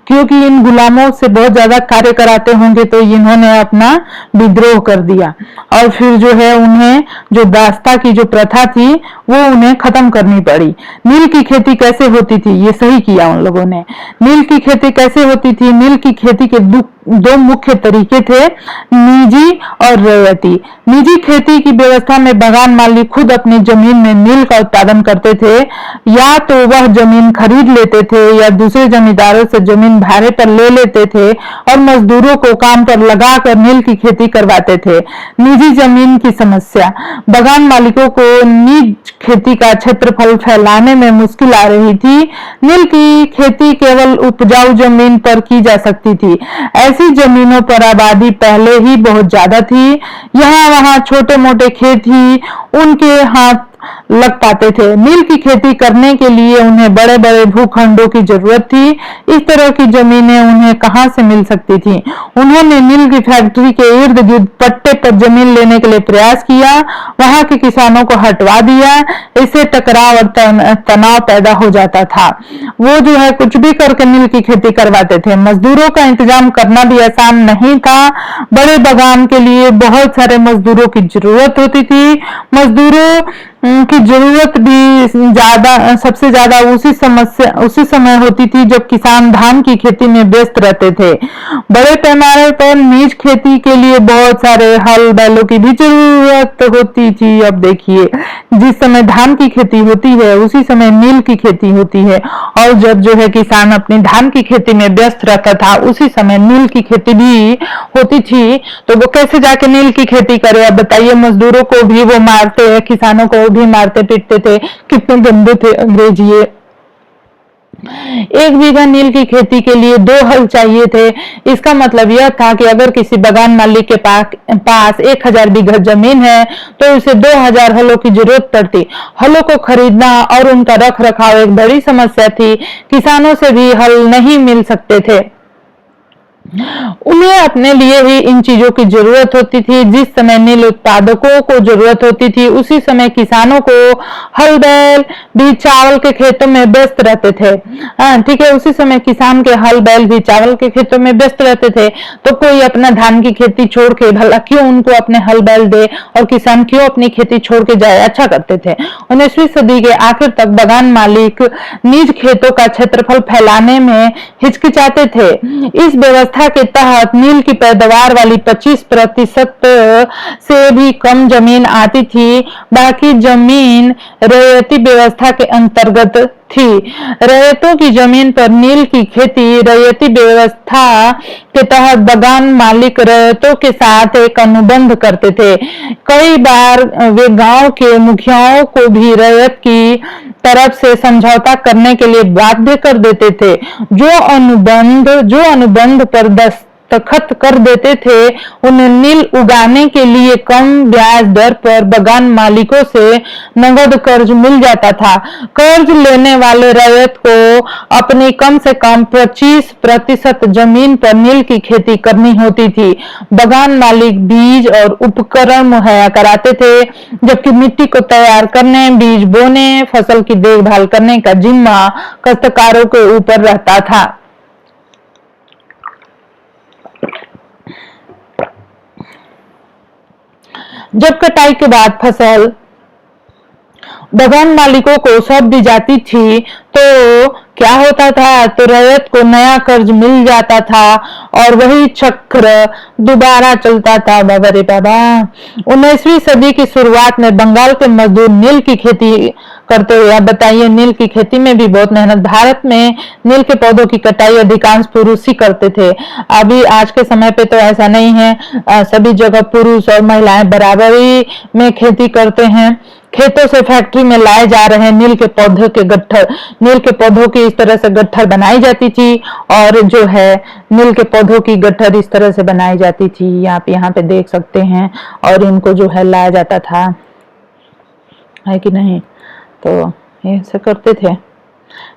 क्योंकि इन गुलामों से बहुत ज्यादा कार्य कराते होंगे तो इन्होंने अपना विद्रोह कर दिया और फिर जो है उन्हें जो दास्ता की जो प्रथा थी वो उन्हें खत्म करनी पड़ी। नील की खेती कैसे होती थी, ये सही किया उन लोगों ने। नील की खेती कैसे होती थी? नील की खेती के दो मुख्य तरीके थे, निजी और रैयती। निजी खेती की व्यवस्था में बगान मालिक खुद अपनी जमीन में नील का उत्पादन करते थे, या तो वह जमीन खरीद लेते थे या दूसरे जमींदारों से जमीन भाड़े पर ले लेते थे और मजदूरों को काम पर लगाकर नील की खेती करवाते थे। निजी जमीन की समस्या, बगान मालिकों को निज खेती का क्षेत्रफल फैलाने में मुश्किल आ रही थी। नील की खेती केवल उपजाऊ जमीन पर की जा सकती थी। ऐसी जमीनों पर आबादी पहले ही बहुत ज्यादा थी। यहाँ वहाँ छोटे मोटे खेत ही उनके हाथ लग पाते थे। नील की खेती करने के लिए उन्हें बड़े बड़े भूखंडों की जरूरत थी। इस तरह की जमीनें उन्हें कहां से मिल सकती थी? उन्होंने नील की फैक्ट्री के इर्द गिर्द पट्टे पर जमीन लेने के लिए प्रयास किया, वहां के किसानों को हटवा दिया। इससे टकराव और तनाव पैदा हो जाता था। वो जो है कुछ भी करके नील की खेती करवाते थे। मजदूरों का इंतजाम करना भी आसान नहीं था। बड़े बागान के लिए बहुत सारे मजदूरों की जरूरत होती थी। मजदूरों की जरूरत भी सबसे ज्यादा उसी समय होती थी जब किसान धान की खेती में व्यस्त रहते थे। बड़े पैमाने पर निज खेती के लिए बहुत सारे हल बैलों की भी जरूरत होती थी। अब देखिए, जिस समय धान की खेती होती है उसी समय नील की खेती होती है, और जब जो है किसान अपनी धान की खेती में व्यस्त रहता था उसी समय नील की खेती भी होती थी। तो वो कैसे जाके नील की खेती करे? अब बताइए, मजदूरों को भी वो मारते, किसानों को भी मारते पीटते थे। कितने गंदे थे अंग्रेज ये। 1 बीघा नील की खेती के लिए 2 हल चाहिए थे। इसका मतलब यह था कि अगर किसी बागान मालिक के पास 1000 बीघा जमीन है तो उसे 2000 हलों की जरूरत पड़ती। हलों को खरीदना और उनका रख रखाव एक बड़ी समस्या थी। किसानों से भी हल नहीं मिल सकते थे। उन्हें अपने लिए ही इन चीजों की जरूरत होती थी। जिस समय नील उत्पादकों को जरूरत होती थी उसी समय किसानों को हल बैल भी चावल के खेतों में व्यस्त रहते थे। ठीक है, उसी समय किसान के हल बैल भी चावल के खेतों में व्यस्त रहते थे। तो कोई अपना धान की खेती छोड़ के भला क्यों उनको अपने हल बैल दे, और किसान क्यों अपनी खेती छोड़ के जाए, अच्छा करते थे। 19वीं सदी के आखिर तक बगान मालिक निज खेतों का क्षेत्रफल फैलाने में हिचकिचाते थे। इस व्यवस्था के तहत नील की पैदावार वाली 25% से भी कम जमीन आती थी। बाकी जमीन रैयती व्यवस्था के अंतर्गत थी। रैयतों की जमीन पर नील की खेती रैयती व्यवस्था के तहत बगान मालिक रैयतों के साथ एक अनुबंध करते थे। कई बार वे गांव के मुखियाओं को भी रैयत की तरफ से समझौता करने के लिए बाध्य कर देते थे। जो अनुबंध पर दस्तखत कर देते थे उन्हें नील उगाने के लिए कम ब्याज दर पर बगान मालिकों से नगद कर्ज मिल जाता था। कर्ज लेने वाले रैयत को अपनी कम से कम 25% जमीन पर नील की खेती करनी होती थी। बगान मालिक बीज और उपकरण मुहैया कराते थे, जबकि मिट्टी को तैयार करने, बीज बोने, फसल की देखभाल करने का जिम्मा काश्तकारों के ऊपर रहता था। जब कटाई के बाद फसल बगान मालिकों को सौंप दी जाती थी तो क्या होता था, तो रैयत को नया कर्ज मिल जाता था और वही चक्र दोबारा चलता था। बाबा रे बाबा। 19वीं सदी की शुरुआत में बंगाल के मजदूर नील की खेती करते हुए, आप बताइए, नील की खेती में भी बहुत मेहनत। भारत में नील के पौधों की कटाई अधिकांश पुरुष ही करते थे। अभी आज के समय पे तो ऐसा नहीं है, सभी जगह पुरुष और महिलाएं बराबरी में खेती करते हैं। खेतों से फैक्ट्री में लाए जा रहे नील के पौधों के गट्ठर, नील के पौधों की इस तरह से गट्ठर बनाई जाती थी, और जो है नील के पौधों की गट्ठर इस तरह से बनाई जाती थी। आप यहाँ पे देख सकते हैं, और इनको जो है लाया जाता था, है कि नहीं, तो ऐसे करते थे।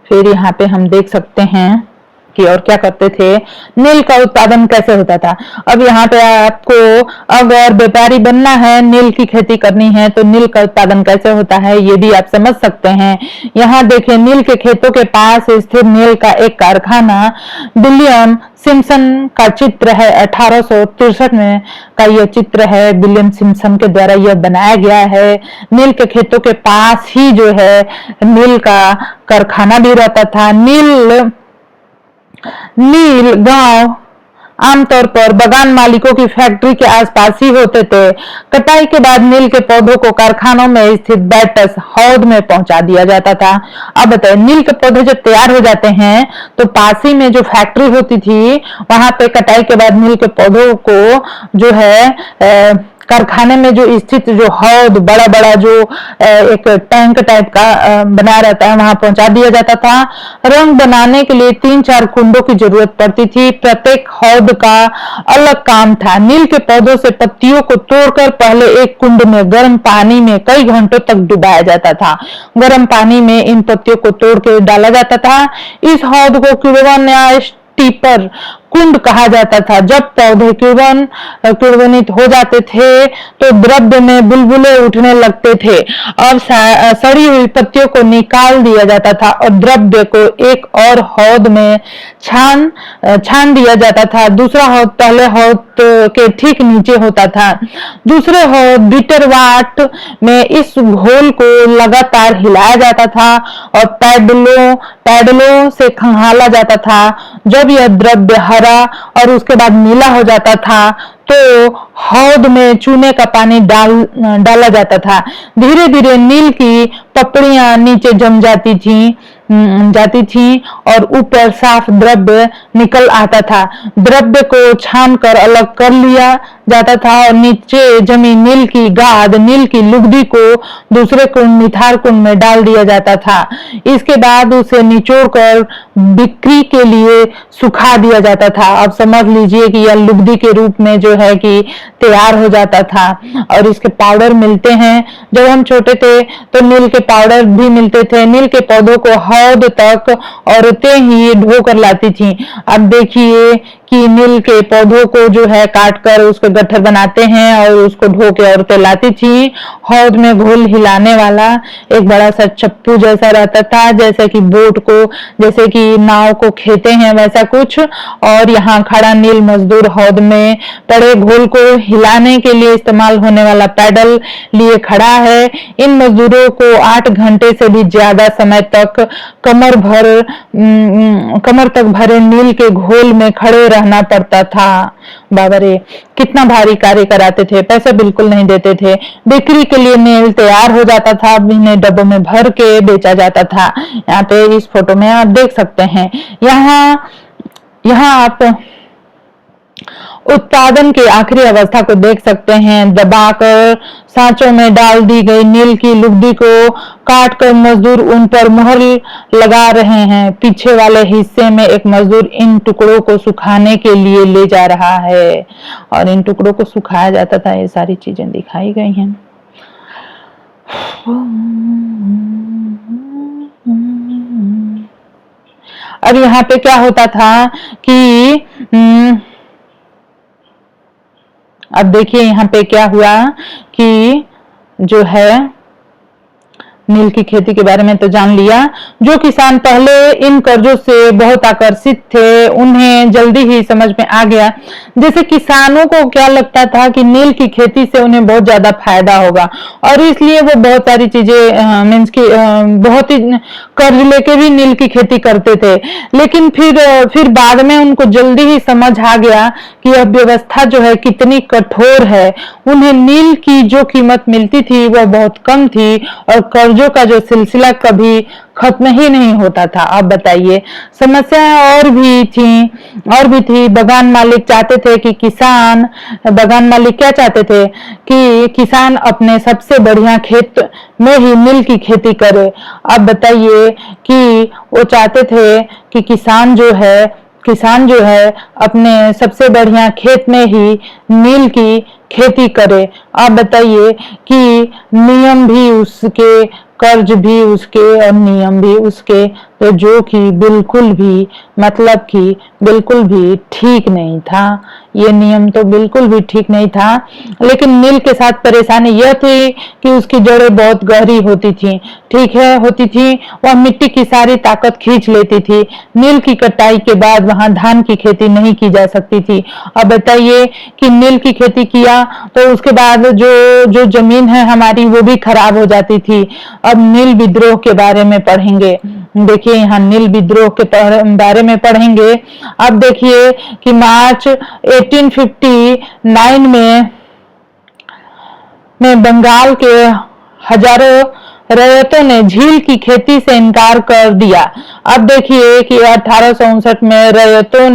फिर यहाँ पे हम देख सकते हैं कि और क्या करते थे, नील का उत्पादन कैसे होता था। अब यहाँ पे आपको अगर व्यापारी बनना है, नील की खेती करनी है, तो नील का उत्पादन कैसे होता है ये भी आप समझ सकते हैं। यहाँ देखिए, नील के खेतों के पास स्थित नील का एक कारखाना विलियम सिम्पसन का चित्र है। 1863 में का यह चित्र है, विलियम सिम्पसन के द्वारा यह बनाया गया है। नील के खेतों के पास ही जो है नील का कारखाना भी रहता था। नील गांव आमतौर पर बगान मालिकों की फैक्ट्री के आसपास ही होते थे। कटाई के बाद नील के पौधों को कारखानों में स्थित बैटस हौद में पहुंचा दिया जाता था। अब बताइए, नील के पौधे जब तैयार हो जाते हैं तो पास ही में जो फैक्ट्री होती थी वहां पे कटाई के बाद नील के पौधों को जो है कारखाने में जो स्थित जो हौद, बड़ा बड़ा जो एक टैंक टाइप का बना रहता है, वहां पहुंचा दिया जाता था। रंग बनाने के लिए 3-4 कुंडों की जरूरत पड़ती थी। प्रत्येक हौद का अलग काम था। नील के पौधों से पत्तियों को तोड़कर पहले एक कुंड में गर्म पानी में कई घंटों तक डुबाया जाता था। गर्म पानी में इन पत्तियों को तोड़ के डाला जाता था। इस हौद को किण्वन या स्टीपर कुंड कहा जाता था। जब पौधे किण्वनित हो जाते थे तो द्रव्य में बुलबुले उठने लगते थे। अब सड़ी हुई पत्तियों को निकाल दिया जाता था और द्रव्य को एक और हौद में छान दिया जाता था। दूसरा हौद पहले हौद के ठीक नीचे होता था। दूसरे हौद बिटरवाट में इस घोल को लगातार हिलाया जाता था और पैडलों से खंगाला जाता था। जब यह द्रव्य हरा और उसके बाद नीला हो जाता था तो हौद में चूने का पानी डाला जाता था। धीरे धीरे नील की पपड़ियां नीचे जम जाती थी और ऊपर साफ द्रव्य निकल आता था। द्रव्य को छानकर अलग कर लिया जाता था और नीचे जमी नील की गाद, नील की लुगदी को दूसरे कुंड, निथार कुंड में डाल दिया जाता था। इसके बाद उसे निचोड़कर बिक्री के लिए सुखा दिया जाता था। अब समझ लीजिए कि यह लुगदी के रूप में जो है कि तैयार हो जाता था। और इसके पाउडर मिलते हैं। जब हम छोटे थे तो नील के पाउडर भी मिलते थे। नील के पौधों को हौद तक औरतें ही ढोकर लाती थी। अब देखिए कि नील के पौधों को जो है काट कर उसके गट्ठर बनाते हैं और उसको ढो के औरतें लाती थी। हौद में घोल हिलाने वाला एक बड़ा सा चप्पू जैसा रहता था, जैसे कि बोट को, जैसे कि नाव को खेते हैं वैसा कुछ। और यहाँ खड़ा नील मजदूर हौद में पड़े घोल को हिलाने के लिए इस्तेमाल होने वाला पैडल लिए खड़ा है। इन मजदूरों को 8 घंटे से भी ज्यादा समय तक कमर तक भरे नील के घोल में खड़े रहना पड़ता था। बाबा रे, कितना भारी कार्य कराते थे, पैसे बिल्कुल नहीं देते थे। बिक्री के लिए नील तैयार हो जाता था, इन्हें डब्बों में भर के बेचा जाता था। यहाँ पे इस फोटो में आप देख सकते हैं। यहाँ आप उत्पादन की आखिरी अवस्था को देख सकते हैं। दबाकर सांचों में डाल दी गई नील की लुगदी को काटकर मजदूर उन पर मुहर लगा रहे हैं। पीछे वाले हिस्से में एक मजदूर इन टुकड़ों को सुखाने के लिए ले जा रहा है और इन टुकड़ों को सुखाया जाता था। ये सारी चीजें दिखाई गई हैं। अब यहाँ पे क्या होता था कि अब देखिए यहाँ पे क्या हुआ कि जो है नील की खेती के बारे में तो जान लिया। जो किसान पहले इन कर्जों से बहुत आकर्षित थे, उन्हें जल्दी ही समझ में आ गया। जैसे किसानों को क्या लगता था कि नील की खेती से उन्हें बहुत ज्यादा फायदा होगा और इसलिए वो बहुत सारी चीजें मीन्स की बहुत ही कर्ज लेके भी नील की खेती करते थे। लेकिन फिर बाद में उनको जल्दी ही समझ आ गया कि अब व्यवस्था जो है कितनी कठोर है। उन्हें नील की जो कीमत मिलती थी वह बहुत कम थी और कर्जों का जो सिलसिला कभी खत्म ही नहीं होता था। अब बताइए, समस्याएं और भी थी। बगान मालिक चाहते थे कि बगान मालिक क्या चाहते थे कि किसान अपने सबसे बढ़िया खेत में ही नील की खेती करे। अब बताइए कि वो चाहते थे कि किसान जो है अपने सबसे बढ़िया खेत में ही नील की खेती करे। आप बताइए कि नियम भी उसके, कर्ज भी उसके और नियम भी उसके, तो जो कि बिल्कुल भी मतलब कि बिल्कुल भी ठीक नहीं था। ये नियम तो बिल्कुल भी ठीक नहीं था। लेकिन नील के साथ परेशानी यह थी कि उसकी जड़ें बहुत गहरी होती थी। ठीक है, होती थी। वह मिट्टी की सारी ताकत खींच लेती थी। नील की कटाई के बाद वहां धान की खेती नहीं की जा सकती थी। अब बताइए कि नील की खेती किया तो उसके बाद जो जमीन है हमारी वो भी खराब हो जाती थी। अब नील विद्रोह के बारे में पढ़ेंगे। देखिए यहाँ नील विद्रोह के बारे में पढ़ेंगे। अब देखिए कि मार्च 1859 में बंगाल के हजारों रैयतों ने झील की खेती से इनकार कर दिया। अब देखिए कि 1859 में रैयतों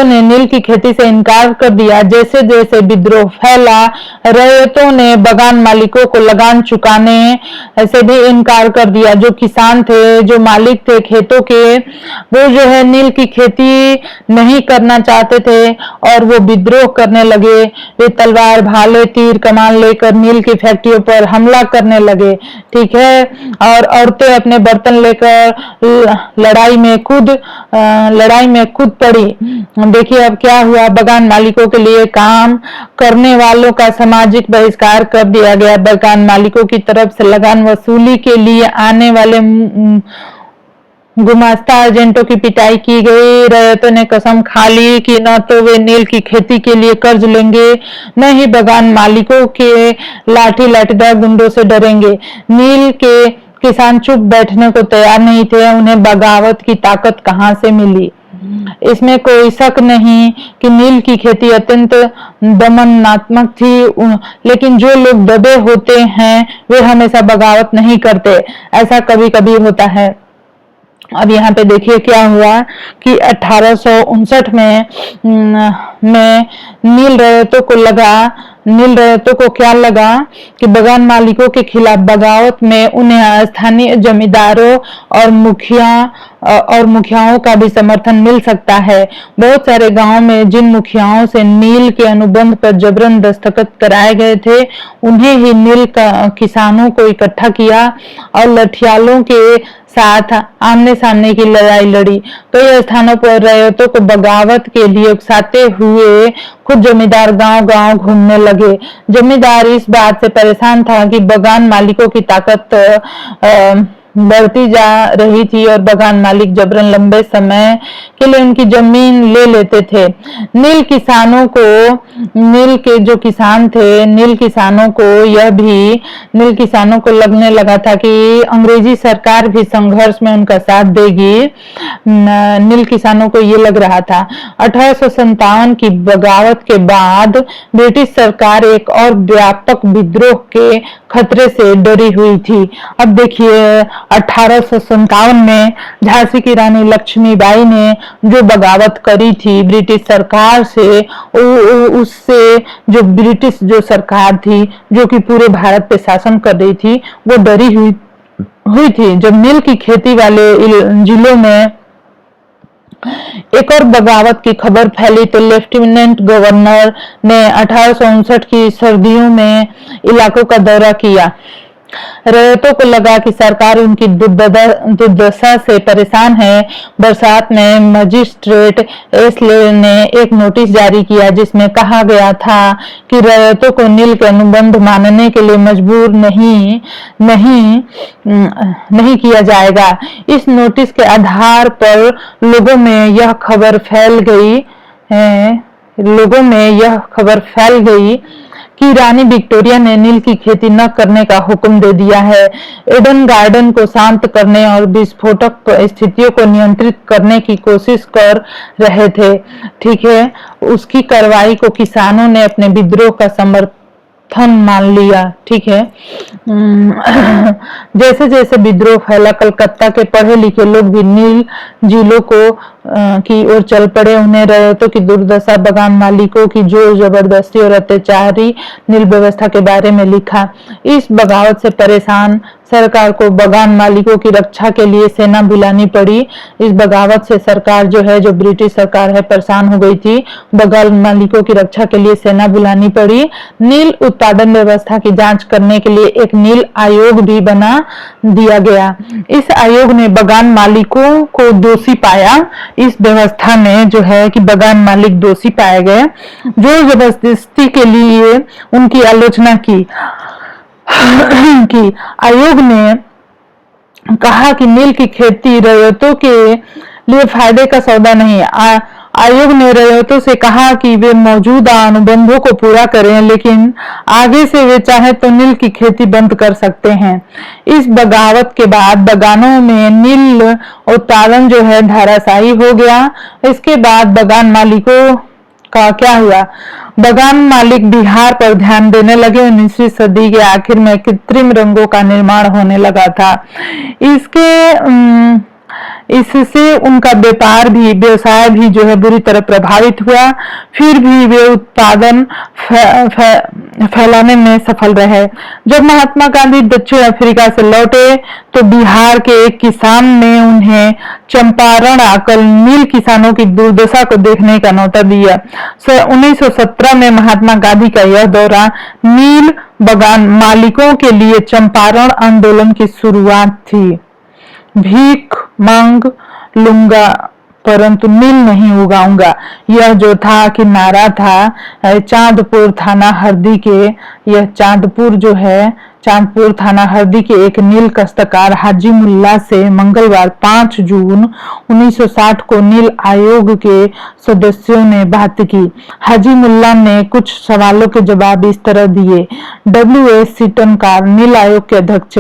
ने नील की खेती से इनकार कर दिया। जैसे जैसे विद्रोह फैला, रैयतों ने बगान मालिकों को लगान चुकाने से भी इनकार कर दिया। जो किसान थे, जो मालिक थे खेतों के, वो जो है नील की खेती नहीं करना चाहते थे और वो विद्रोह करने लगे। वे तलवार, भाले, तीर, कमान लेकर नील की फैक्ट्रियों पर हमला करने लगे। ठीक है, और औरतें अपने बर्तन लेकर लड़ाई में कूद पड़ी। देखिए अब क्या हुआ, बगान मालिकों के लिए काम करने वालों का सामाजिक बहिष्कार कर दिया गया। बगान मालिकों की तरफ से लगान वसूली के लिए आने वाले गुमास्ता एजेंटों की पिटाई की गई। रैयतों ने कसम खा ली कि न तो वे नील की खेती के लिए कर्ज लेंगे, न ही बगान मालिकों के लाठीदार गुंडों से डरेंगे। नील के किसान चुप बैठने को तैयार नहीं थे। उन्हें बगावत की ताकत कहां से मिली? इसमें कोई शक नहीं कि नील की खेती अत्यंत दमनात्मक थी। लेकिन जो लोग दबे होते हैं वे हमेशा बगावत नहीं करते। ऐसा कभी कभी होता है। अब यहाँ पे देखिए क्या हुआ कि 1859 में नील रैयतों को क्या लगा कि बगान मालिकों के खिलाफ बगावत में उन्हें स्थानीय जमींदारों और मुखियाओं का भी समर्थन मिल सकता है। बहुत सारे गांवों में जिन मुखियाओं से नील के अनुबंध पर जबरन दस्तखत कराए गए थे, उन्हें ही नील किसानों को इकट्ठा किया और लठियालों के साथ आमने सामने की लड़ाई लड़ी, तो यह स्थानों पर रैयतों को बगावत के लिए उकसाते हुए खुद जमींदार गांव गांव घूमने लगे। जमींदार इस बात से परेशान था कि बगान मालिकों की ताकत बढ़ती जा रही थी और बगान मालिक जबरन लंबे समय के लिए उनकी जमीन ले लेते थे। नील के जो किसान थे, नील किसानों को लगने लगा था कि अंग्रेजी सरकार भी संघर्ष में उनका साथ देगी। नील किसानों को ये लग रहा था। 1857 की बगावत के बाद ब्रिटिश सरकार एक और व्यापक विद्रोह के खतरे से डरी हुई थी। अब देखिए 1857 में झांसी की रानी लक्ष्मीबाई ने जो बगावत करी थी ब्रिटिश सरकार से, उससे जो ब्रिटिश जो सरकार थी जो कि पूरे भारत पे शासन कर रही थी, वो डरी हुई थी। जब नील की खेती वाले जिलों में एक और बगावत की खबर फैली तो लेफ्टिनेंट गवर्नर ने 1859 की सर्दियों में इलाकों का दौरा किया। रैयतों को लगा कि सरकार उनकी दुर्दशा से परेशान है। बरसात में मजिस्ट्रेट एसले ने एक नोटिस जारी किया जिसमें कहा गया था कि रैयतों को नील के अनुबंध मानने के लिए मजबूर नहीं किया जाएगा। इस नोटिस के आधार पर लोगों में यह खबर फैल गई कि रानी विक्टोरिया ने नील की खेती न करने का हुक्म दे दिया है। एडन गार्डन को शांत करने और विस्फोटक स्थितियों को नियंत्रित करने की कोशिश कर रहे थे। ठीक है, उसकी कार्रवाई को किसानों ने अपने विद्रोह का समर्थन मान लिया। ठीक है, जैसे जैसे विद्रोह फैला, कलकत्ता के पढ़े लिखे लोग भी नील जिलों की ओर चल पड़े। उन्हें रैयतों की दुर्दशा, बगान मालिकों की जोर जबरदस्ती और अत्याचारी नील व्यवस्था के बारे में लिखा। इस बगावत से परेशान सरकार को बगान मालिकों की रक्षा के लिए सेना बुलानी पड़ी। इस बगावत से सरकार जो ब्रिटिश सरकार है, परेशान हो गई थी। बगान मालिकों की रक्षा के लिए सेना बुलानी पड़ी। नील उत्पादन व्यवस्था की जांच करने के लिए एक नील आयोग भी बना दिया गया। इस आयोग ने बगान मालिकों को दोषी पाया। इस व्यवस्था में कि बगान मालिक दोषी पाए गए। जोर जबरदस्ती के लिए उनकी आलोचना की। आयोग ने कहा कि नील की खेती रैयतों के लिए फायदे का सौदा नहीं। आयोग ने रैयतों से कहा कि वे मौजूदा अनुबंधों को पूरा करें, लेकिन आगे से वे चाहे तो नील की खेती बंद कर सकते हैं। इस बगावत के बाद बगानों में नील उत्पादन धराशायी हो गया। इसके बाद बगान मालिकों का क्या हुआ? बगान मालिक बिहार पर ध्यान देने लगे। 19वीं सदी के आखिर में कृत्रिम रंगों का निर्माण होने लगा था। इससे उनका व्यवसाय भी बुरी तरह प्रभावित हुआ। फिर भी वे उत्पादन फैलाने में सफल रहे। जब महात्मा गांधी दक्षिण अफ्रीका से लौटे तो बिहार के एक किसान ने उन्हें चंपारण आकर नील किसानों की दुर्दशा को देखने का न्योता दिया। 1917 में महात्मा गांधी का यह दौरा नील बगान मालिकों के लिए चंपारण आंदोलन की शुरुआत थी। भीख मांग लूंगा परंतु नील नहीं उगाऊंगा, यह नारा था। चांदपुर थाना हरदी के चांदपुर थाना हरदी के एक नील काश्तकार हाजी मुल्ला से मंगलवार 5 जून 1960 को नील आयोग के सदस्यों ने बात की। हाजी मुल्ला ने कुछ सवालों के जवाब इस तरह दिए। WS सीटनकार, नील आयोग के अध्यक्ष,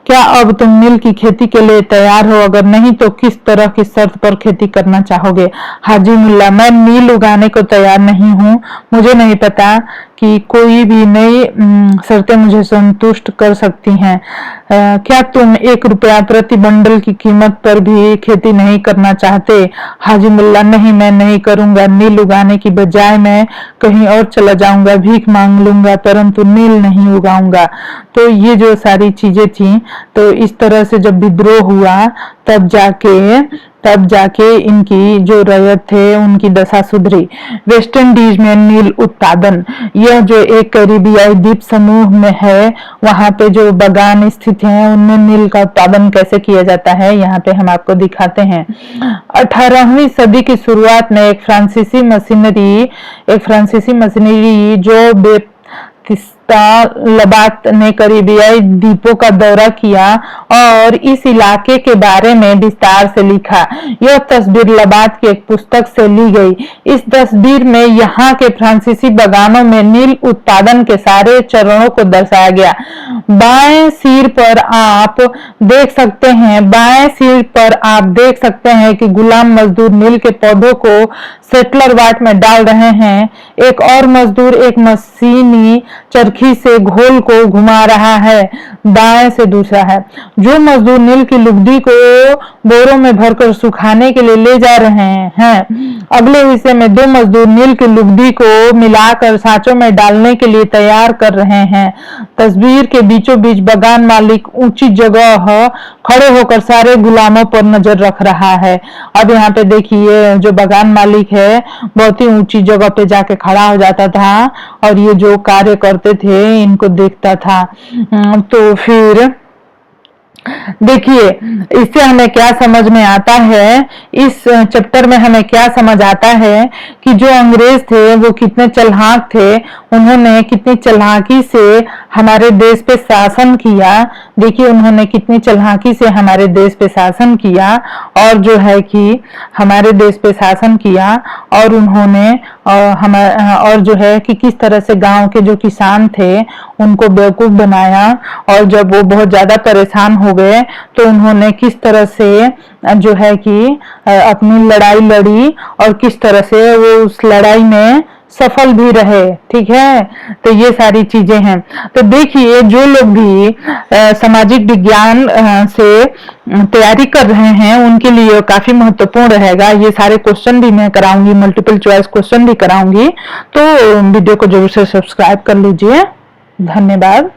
क्या अब तुम नील की खेती के लिए तैयार हो? अगर नहीं तो किस तरह की शर्त पर खेती करना चाहोगे? हाजी मुल्ला, मैं नील उगाने को तैयार नहीं हूँ। मुझे नहीं पता कि कोई भी नई शर्तें मुझे संतुष्ट कर सकती हैं। क्या तुम 1 रुपया प्रति बंडल की कीमत पर भी खेती नहीं करना चाहते? हाजी मुल्ला, नहीं, मैं नहीं करूंगा। नील उगाने की बजाय मैं कहीं और चला जाऊंगा, भीख मांग लूंगा, परंतु नील नहीं उगाऊंगा। तो ये जो सारी चीजें थी, तो इस तरह से जब विद्रोह हुआ तब जाके इनकी जो रैयत थे उनकी दशा सुधरी। वेस्ट इंडीज में नील उत्पादन, यह जो एक कैरिबियाई द्वीप समूह में है, वहां पे जो बगान स्थित देश हैं उनमें नील का उत्पादन कैसे किया जाता है, यहाँ पे हम आपको दिखाते हैं। 18वीं सदी की शुरुआत में एक फ्रांसीसी मशीनरी जो लबात ने करीबियाई द्वीपों का दौरा किया और इस इलाके के बारे में विस्तार से लिखा। यह तस्वीर लबात की एक पुस्तक से ली गई। इस तस्वीर में यहाँ के फ्रांसीसी बागानों में नील उत्पादन के सारे चरणों को दर्शाया गया। बाएं सिर पर आप देख सकते हैं कि गुलाम मजदूर नील के पौधों को सेटलर वाट में डाल रहे हैं। एक और मजदूर एक मशीनी चरखी से घोल को घुमा रहा है। दाएं से दूसरा है। जो मजदूर नील की लुगदी को बोरों में भरकर सुखाने के लिए ले जा रहे हैं। अगले हिस्से में 2 मजदूर नील की लुगदी को मिलाकर सांचों में डालने के लिए तैयार कर रहे हैं। तस्वीर के बीचों बीच बागान मालिक ऊंची जगह खड़े होकर सारे गुलामों पर नजर रख रहा है। अब यहाँ पे देखिए जो बागान मालिक है बहुत ही ऊंची जगह पे जाके खड़ा हो जाता था और ये जो कार्य करते थे इनको देखता था। तो फिर देखिए इससे हमें क्या समझ में आता है, इस चैप्टर में हमें क्या समझ आता है कि जो अंग्रेज थे वो कितने चालाक थे, उन्होंने कितनी चालाकी से हमारे देश पे शासन किया। देखिए उन्होंने कितनी चालाकी से हमारे देश पे शासन किया और जो है कि हमारे देश पे शासन किया और उन्होंने और जो है कि किस तरह से गांव के जो किसान थे उनको बेवकूफ बनाया और जब वो बहुत ज्यादा परेशान हो गए तो उन्होंने किस तरह से जो है कि अपनी लड़ाई लड़ी और किस तरह से वो उस लड़ाई में सफल भी रहे। ठीक है, तो ये सारी चीजें हैं। तो देखिए जो लोग भी सामाजिक विज्ञान से तैयारी कर रहे हैं उनके लिए काफी महत्वपूर्ण रहेगा। ये सारे क्वेश्चन भी मैं कराऊंगी, मल्टीपल चॉइस क्वेश्चन भी कराऊंगी। तो वीडियो को जरूर से सब्सक्राइब कर लीजिए। धन्यवाद।